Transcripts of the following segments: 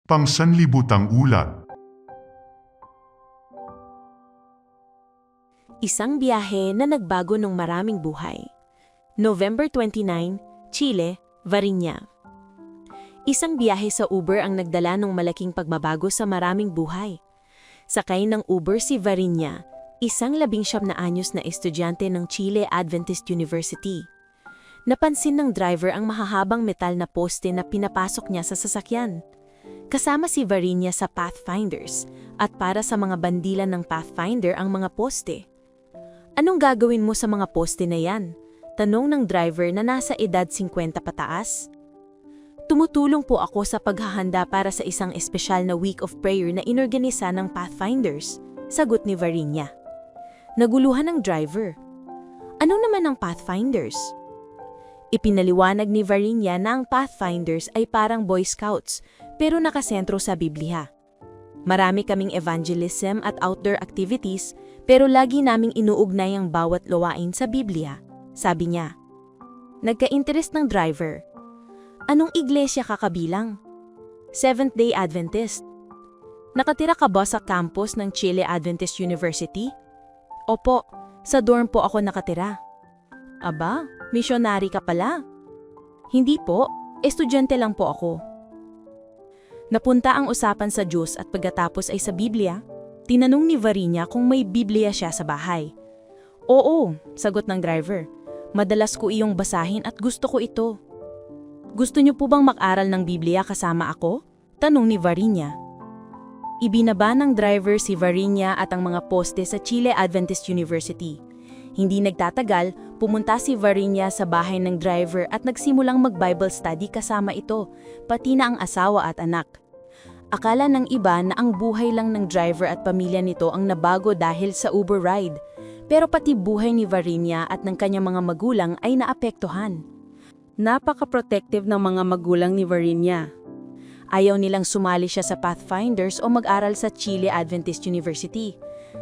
Pangsanlibutang ulat. Isang biyahe na nagbago ng maraming buhay. November 29, Chile, Variña. Isang biyahe sa Uber ang nagdala ng malaking pagbabago sa maraming buhay. Sakay ng Uber si Variña, isang 19 na anyos na estudyante ng Chile Adventist University. Napansin ng driver ang mahahabang metal na poste na pinapasok niya sa sasakyan. Kasama si Variña sa Pathfinders at para sa mga bandilan ng Pathfinder ang mga poste. Anong gagawin mo sa mga poste na yan? Tanong ng driver na nasa edad 50 pataas. Tumutulong po ako sa paghahanda para sa isang espesyal na week of prayer na inorganisa ng Pathfinders, sagot ni Variña. Naguluhan ng driver. Ano naman ang Pathfinders? Ipinaliwanag ni Variña na ang Pathfinders ay parang Boy Scouts pero nakasentro sa Biblia. Marami kaming evangelism at outdoor activities pero lagi naming inuugnay ang bawat luwain sa Biblia, sabi niya. Nagka-interest ng driver. Anong iglesia ka kabilang? Seventh-day Adventist. Nakatira ka ba sa campus ng Chile Adventist University? Opo, sa dorm po ako nakatira. Aba, misyonary ka pala? Hindi po, estudyante lang po ako. Napunta ang usapan sa Diyos at pagkatapos ay sa Biblia, tinanong ni Variña kung may Biblia siya sa bahay. Oo, sagot ng driver. Madalas ko iyong basahin at gusto ko ito. Gusto niyo po bang mag-aral ng Biblia kasama ako? Tanong ni Variña. Ibinaba ng driver si Variña at ang mga poste sa Chile Adventist University. Hindi nagtatagal, pumunta si Variña sa bahay ng driver at nagsimulang mag-Bible study kasama ito, pati na ang asawa at anak. Akala ng iba na ang buhay lang ng driver at pamilya nito ang nabago dahil sa Uber ride, pero pati buhay ni Variña at ng kanyang mga magulang ay naapektuhan. Napaka-protective ng mga magulang ni Variña. Ayaw nilang sumali siya sa Pathfinders o mag-aral sa Chile Adventist University.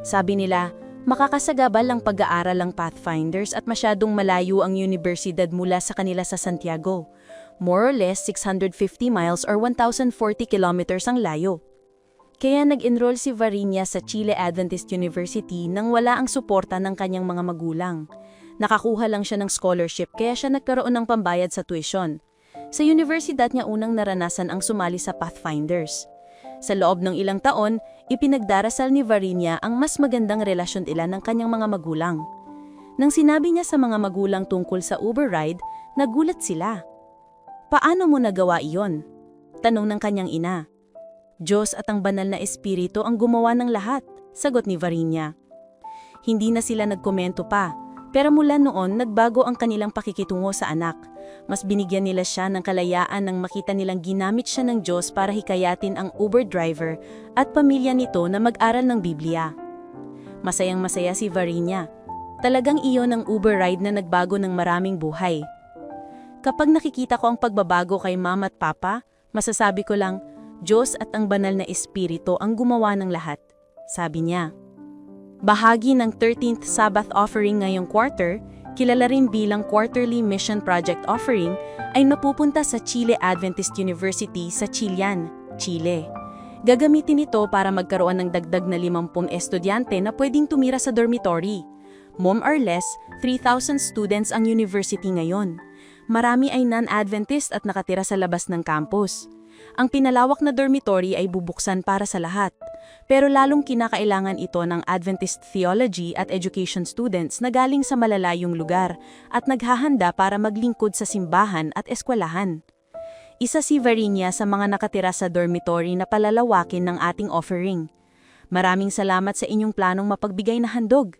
Sabi nila, makakasagabal ang pag-aaral ng Pathfinders at masyadong malayo ang universidad mula sa kanila sa Santiago. More or less 650 miles or 1,040 kilometers ang layo. Kaya nag-enroll si Variña sa Chile Adventist University nang wala ang suporta ng kanyang mga magulang. Nakakuha lang siya ng scholarship kaya siya nagkaroon ng pambayad sa tuition. Sa universidad niya unang naranasan ang sumali sa Pathfinders. Sa loob ng ilang taon, ipinagdarasal ni Variña ang mas magandang relasyon nila ng kanyang mga magulang. Nang sinabi niya sa mga magulang tungkol sa Uber ride, nagulat sila. Paano mo nagawa iyon? Tanong ng kanyang ina. Diyos at ang banal na espiritu ang gumawa ng lahat, sagot ni Variña. Hindi na sila nagkomento pa, pero mula noon nagbago ang kanilang pakikitungo sa anak. Mas binigyan nila siya ng kalayaan nang makita nilang ginamit siya ng Diyos para hikayatin ang Uber driver at pamilya nito na mag-aral ng Biblia. Masayang-masaya si Variña. Talagang iyon ang Uber ride na nagbago ng maraming buhay. Kapag nakikita ko ang pagbabago kay Mama at Papa, masasabi ko lang, Diyos at ang banal na espiritu ang gumawa ng lahat, sabi niya. Bahagi ng 13th Sabbath offering ngayong quarter, kilala rin bilang Quarterly Mission Project Offering, ay napupunta sa Chile Adventist University sa Chillán, Chile. Gagamitin ito para magkaroon ng dagdag na 50 estudyante na pwedeng tumira sa dormitory. More or less, 3,000 students ang university ngayon. Marami ay non-Adventist at nakatira sa labas ng campus. Ang pinalawak na dormitory ay bubuksan para sa lahat, pero lalong kinakailangan ito ng Adventist theology at education students na galing sa malalayong lugar at naghahanda para maglingkod sa simbahan at eskwelahan. Isa si Variña sa mga nakatira sa dormitory na palalawakin ng ating offering. Maraming salamat sa inyong planong mapagbigay na handog.